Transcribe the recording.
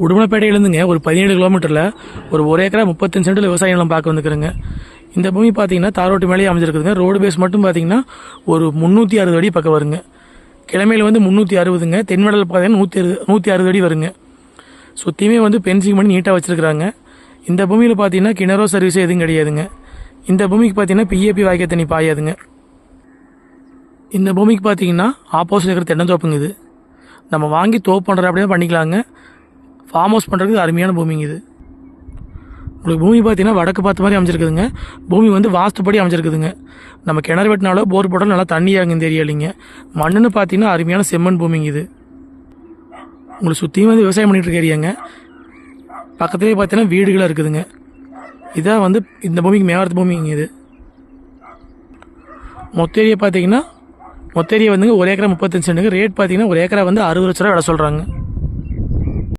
உடுமலைப்பேட்டையிலேருந்துங்க ஒரு 17 கிலோமீட்டரில் ஒரு ஏக்கரா 35 சென்டில் விவசாய நிலம் பார்க்க வந்துக்கிறேங்க. இந்த பூமி பார்த்தீங்கன்னா தாரோட்டு மேலேயே அமைஞ்சிருக்குதுங்க. ரோடு பேஸ் மட்டும் பார்த்தீங்கன்னா ஒரு 360 அடி பக்கம் வருங்க. கிழமையில் வந்து 360ங்க. தென்மேடல் பார்த்தீங்கன்னா 160 அடி வருங்க. சுற்றியுமே வந்து பென்சிங் பண்ணி நீட்டாக வச்சுருக்குறாங்க. இந்த பூமியில் பார்த்தீங்கன்னா கிணறோ சர்வீஸோ எதுவும் கிடையாதுங்க. இந்த பூமிக்கு பார்த்தீங்கன்னா பிஏபி வாய்க்கா தண்ணி பாயாதுங்க. இந்த பூமிக்கு பார்த்தீங்கன்னா ஆப்போசிட் இருக்கிற தென்னந்தோப்புங்க. இது நம்ம வாங்கி தோப்பு பண்ணுற அப்படியே பண்ணிக்கலாங்க. ஃபார்ம் ஹவுஸ் பண்ணுறதுக்கு அருமையான பூமிங்க இது. உங்களுக்கு பூமி பார்த்தீங்கன்னா வடக்கு பார்த்த மாதிரி அமைஞ்சிருக்குதுங்க. பூமி வந்து வாஸ்துப்படி அமைஞ்சிருக்குதுங்க. நம்ம கிணறு வெட்டினாலோ போர் போட்டாலும் நல்லா தண்ணியாகுங்க இந்த ஏரியாலிங்க. மண்ணுன்னு பார்த்தீங்கன்னா அருமையான செம்மண் பூமிங்க இது. உங்களுக்கு சுற்றியும் வந்து விவசாயம் பண்ணிகிட்டு இருக்க ஏரியாங்க. பக்கத்துலேயே பார்த்தீங்கன்னா வீடுகளாக இருக்குதுங்க. இதான் வந்து இந்த பூமிக்கு மேவரத்து பூமிங்க இது. மொத்த ஏரியா பார்த்தீங்கன்னா மொத்த ஏரியா வந்துங்க ஒரு ஏக்கரா 35 சென்ட்டுங்க. ரேட் பார்த்தீங்கன்னா ஒரு ஏக்கரா வந்து 60 லட்ச ரூபா விலை சொல்கிறாங்க.